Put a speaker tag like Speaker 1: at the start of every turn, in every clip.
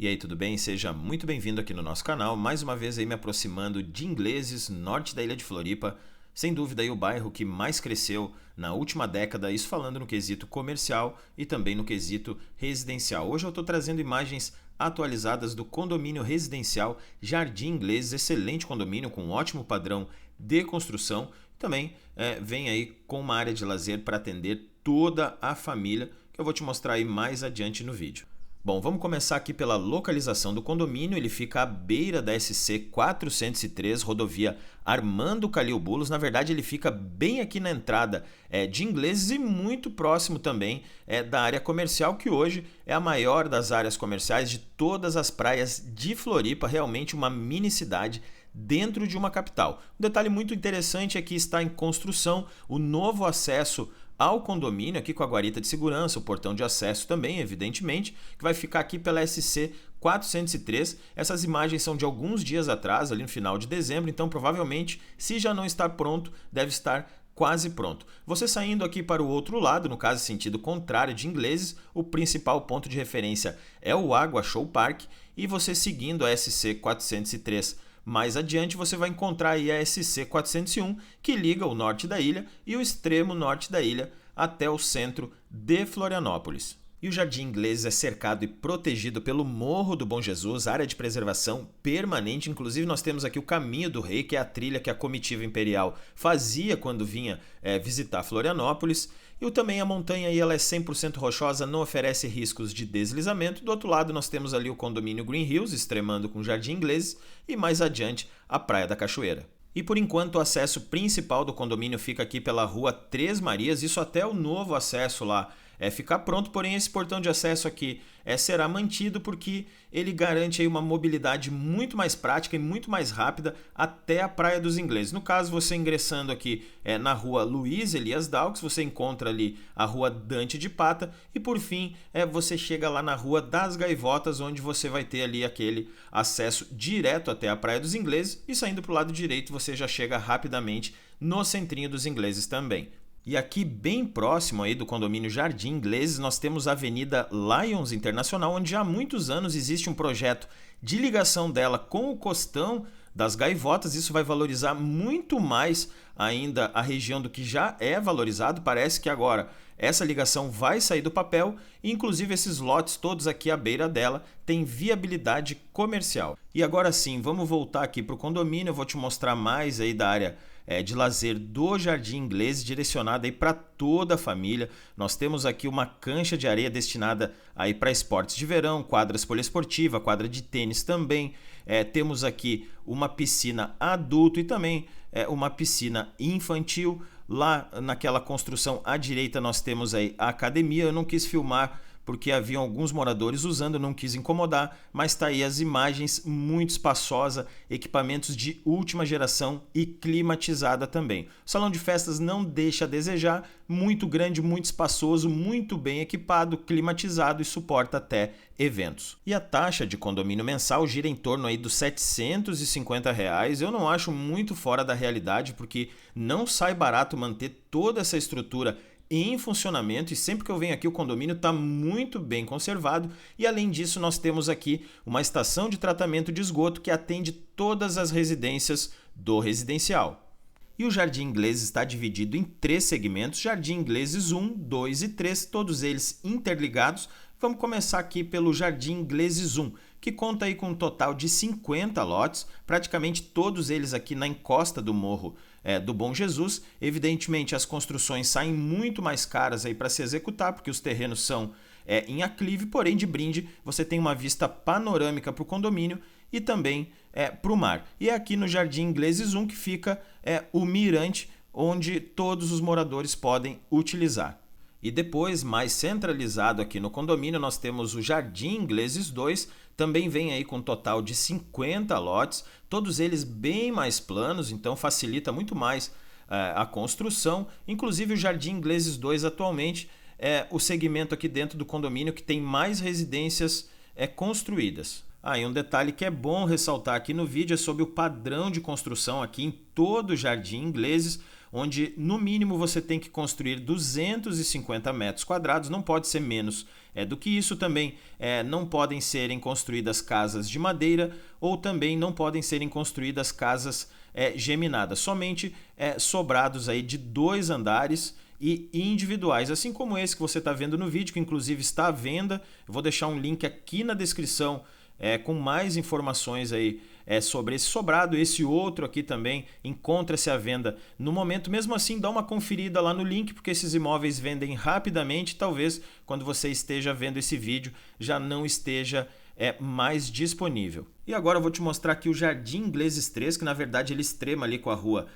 Speaker 1: E aí, tudo bem? Seja muito bem-vindo aqui no nosso canal, mais uma vez aí me aproximando de Ingleses, norte da ilha de Floripa, sem dúvida aí o bairro que mais cresceu na última década, isso falando no quesito comercial e também no quesito residencial. Hoje eu estou trazendo imagens atualizadas do condomínio residencial Jardim Ingleses, excelente condomínio com um ótimo padrão de construção, também vem aí com uma área de lazer para atender toda a família, que eu vou te mostrar aí mais adiante no vídeo. Bom, vamos começar aqui pela localização do condomínio. Ele fica à beira da SC 403, rodovia Armando Calil Bulos. Na verdade, ele fica bem aqui na entrada de Ingleses e muito próximo também da área comercial, que hoje é a maior das áreas comerciais de todas as praias de Floripa, realmente uma mini cidade dentro de uma capital. Um detalhe muito interessante é que está em construção o novo acesso ao condomínio, aqui com a guarita de segurança, o portão de acesso também, evidentemente, que vai ficar aqui pela SC 403. Essas imagens são de alguns dias atrás, ali no final de dezembro, então provavelmente, se já não está pronto, deve estar quase pronto. Você saindo aqui para o outro lado, no caso sentido contrário de Ingleses, o principal ponto de referência é o Água Show Park, e você seguindo a SC 403 mais adiante, você vai encontrar aí a SC 401, que liga o norte da ilha e o extremo norte da ilha até o centro de Florianópolis. E o Jardim Ingleses é cercado e protegido pelo Morro do Bom Jesus, área de preservação permanente. Inclusive, nós temos aqui o Caminho do Rei, que é a trilha que a comitiva imperial fazia quando vinha visitar Florianópolis. E também a montanha aí, ela é 100% rochosa, não oferece riscos de deslizamento. Do outro lado, nós temos ali o condomínio Green Hills, extremando com o Jardim Ingleses, e mais adiante, a Praia da Cachoeira. E por enquanto o acesso principal do condomínio fica aqui pela rua Três Marias, isso até o novo acesso lá ficar pronto, porém esse portão de acesso aqui será mantido porque ele garante aí uma mobilidade muito mais prática e muito mais rápida até a Praia dos Ingleses. No caso, você ingressando aqui na rua Luiz Elias Daux, você encontra ali a rua Dante de Pata e por fim você chega lá na rua das Gaivotas, onde você vai ter ali aquele acesso direto até a Praia dos Ingleses e saindo para o lado direito você já chega rapidamente no centrinho dos Ingleses também. E aqui bem próximo aí do condomínio Jardim Ingleses, nós temos a Avenida Lions Internacional, onde há muitos anos existe um projeto de ligação dela com o Costão das Gaivotas. Isso vai valorizar muito mais ainda a região do que já é valorizado. Parece que agora essa ligação vai sair do papel e inclusive esses lotes todos aqui à beira dela têm viabilidade comercial. E agora sim, vamos voltar aqui para o condomínio, eu vou te mostrar mais aí da área de lazer do Jardim Ingleses, direcionada aí para toda a família. Nós temos aqui uma cancha de areia destinada aí para esportes de verão, quadras poliesportiva, quadra de tênis também. Temos aqui uma piscina adulto e também uma piscina infantil. Lá naquela construção à direita nós temos aí a academia. Eu não quis filmar porque havia alguns moradores usando, não quis incomodar, mas está aí as imagens, muito espaçosa, equipamentos de última geração e climatizada também. O salão de festas não deixa a desejar, muito grande, muito espaçoso, muito bem equipado, climatizado e suporta até eventos. E a taxa de condomínio mensal gira em torno aí dos R$750. Eu não acho muito fora da realidade, porque não sai barato manter toda essa estrutura em funcionamento e sempre que eu venho aqui o condomínio está muito bem conservado e além disso nós temos aqui uma estação de tratamento de esgoto que atende todas as residências do residencial. E o Jardim Ingleses está dividido em 3 segmentos, Jardim Ingleses 1, 2 e 3, todos eles interligados. Vamos começar aqui pelo Jardim Ingleses 1, que conta aí com um total de 50 lotes, praticamente todos eles aqui na encosta do Morro do Bom Jesus. Evidentemente as construções saem muito mais caras aí para se executar, porque os terrenos são em aclive, porém de brinde você tem uma vista panorâmica para o condomínio e também para o mar. E é aqui no Jardim Ingleses 1 que fica o mirante, onde todos os moradores podem utilizar. E depois, mais centralizado aqui no condomínio, nós temos o Jardim Ingleses 2, também vem aí com um total de 50 lotes, todos eles bem mais planos, então facilita muito mais a construção. Inclusive o Jardim Ingleses 2 atualmente é o segmento aqui dentro do condomínio que tem mais residências construídas. E um detalhe que é bom ressaltar aqui no vídeo é sobre o padrão de construção aqui em todo o Jardim Ingleses, onde no mínimo você tem que construir 250 metros quadrados, não pode ser menos do que isso. Também não podem serem construídas casas de madeira ou também não podem serem construídas casas geminadas, somente sobrados aí de 2 andares e individuais, assim como esse que você está vendo no vídeo, que inclusive está à venda. Eu vou deixar um link aqui na descrição com mais informações aí sobre esse sobrado. Esse outro aqui também encontra-se à venda no momento. Mesmo assim, dá uma conferida lá no link, porque esses imóveis vendem rapidamente. Talvez quando você esteja vendo esse vídeo já não esteja mais disponível. E agora eu vou te mostrar aqui o Jardim Ingleses 3, que na verdade ele extrema ali com a rua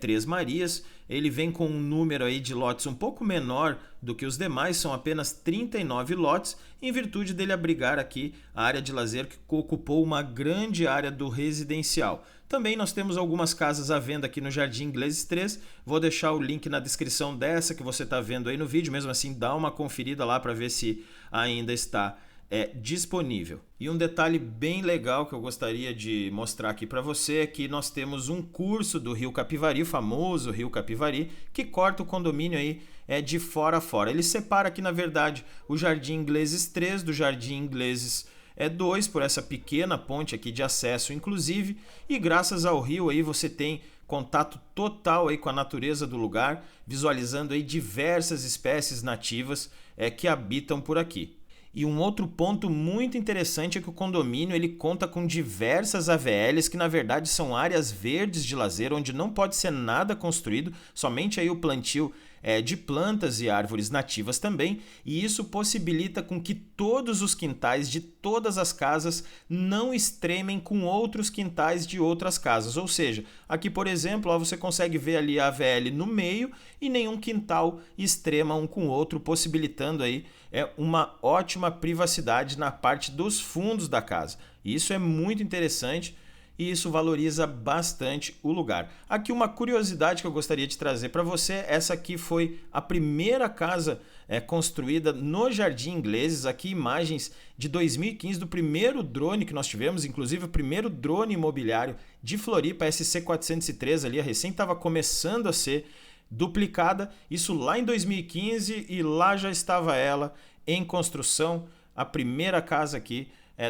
Speaker 1: Três Marias. Ele vem com um número aí de lotes um pouco menor do que os demais, são apenas 39 lotes, em virtude dele abrigar aqui a área de lazer que ocupou uma grande área do residencial. Também nós temos algumas casas à venda aqui no Jardim Ingleses 3, vou deixar o link na descrição dessa que você está vendo aí no vídeo. Mesmo assim, dá uma conferida lá para ver se ainda está disponível. E um detalhe bem legal que eu gostaria de mostrar aqui para você é que nós temos um curso do Rio Capivari, o famoso Rio Capivari, que corta o condomínio aí de fora a fora. Ele separa aqui, na verdade, o Jardim Ingleses 3 do Jardim Ingleses 2 por essa pequena ponte aqui de acesso, inclusive, e graças ao rio aí você tem contato total aí com a natureza do lugar, visualizando aí diversas espécies nativas que habitam por aqui. E um outro ponto muito interessante é que o condomínio ele conta com diversas AVLs, que na verdade são áreas verdes de lazer, onde não pode ser nada construído, somente aí o plantio de plantas e árvores nativas também, e isso possibilita com que todos os quintais de todas as casas não extremem com outros quintais de outras casas. Ou seja, aqui por exemplo, ó, você consegue ver ali a AVL no meio e nenhum quintal extrema um com o outro, possibilitando aí uma ótima privacidade na parte dos fundos da casa. E isso é muito interessante e isso valoriza bastante o lugar. Aqui uma curiosidade que eu gostaria de trazer para você: essa aqui foi a primeira casa construída no Jardim Ingleses. Aqui imagens de 2015 do primeiro drone que nós tivemos, inclusive o primeiro drone imobiliário de Floripa, SC403 ali, a recém estava começando a ser duplicada, isso lá em 2015, e lá já estava ela em construção, a primeira casa aqui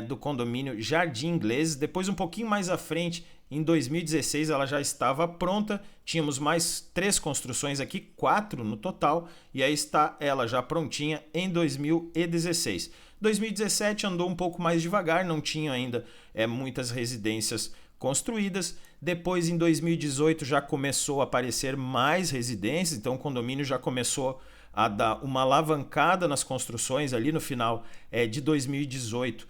Speaker 1: do condomínio Jardim Ingleses. Depois, um pouquinho mais à frente, em 2016, ela já estava pronta. Tínhamos mais 3 construções aqui, 4 no total, e aí está ela já prontinha em 2016. 2017 andou um pouco mais devagar, não tinha ainda muitas residências construídas. Depois, em 2018, já começou a aparecer mais residências, então o condomínio já começou a dar uma alavancada nas construções ali no final de 2018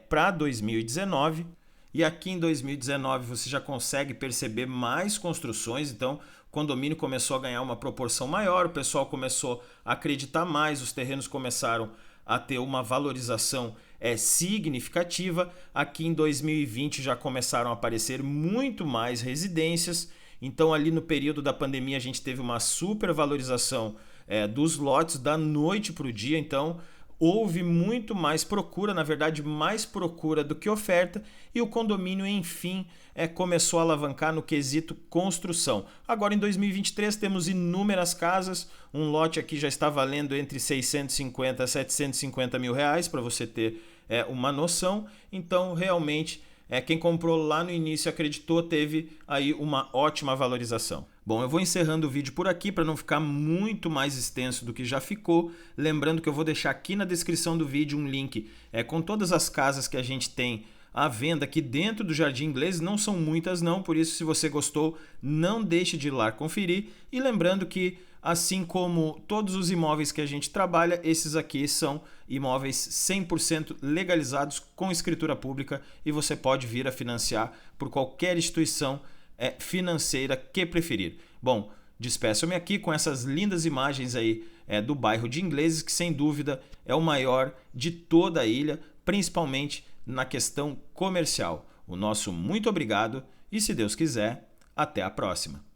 Speaker 1: para 2019. E aqui em 2019 você já consegue perceber mais construções, então o condomínio começou a ganhar uma proporção maior, o pessoal começou a acreditar mais, os terrenos começaram a ter uma valorização significativa. Aqui em 2020 já começaram a aparecer muito mais residências, então ali no período da pandemia a gente teve uma supervalorização dos lotes da noite para o dia, então houve muito mais procura, na verdade mais procura do que oferta, e o condomínio enfim começou a alavancar no quesito construção. Agora em 2023 temos inúmeras casas, um lote aqui já está valendo entre 650 a 750 mil reais, para você ter uma noção. Então realmente quem comprou lá no início acreditou, teve aí uma ótima valorização. Bom, eu vou encerrando o vídeo por aqui para não ficar muito mais extenso do que já ficou. Lembrando que eu vou deixar aqui na descrição do vídeo um link com todas as casas que a gente tem à venda aqui dentro do Jardim Ingleses. Não são muitas não, por isso se você gostou, não deixe de ir lá conferir. E lembrando que, assim como todos os imóveis que a gente trabalha, esses aqui são imóveis 100% legalizados com escritura pública e você pode vir a financiar por qualquer instituição financeira que preferir. Bom, despeço-me aqui com essas lindas imagens aí do bairro de Ingleses, que sem dúvida é o maior de toda a ilha, principalmente na questão comercial. O nosso muito obrigado e, se Deus quiser, até a próxima.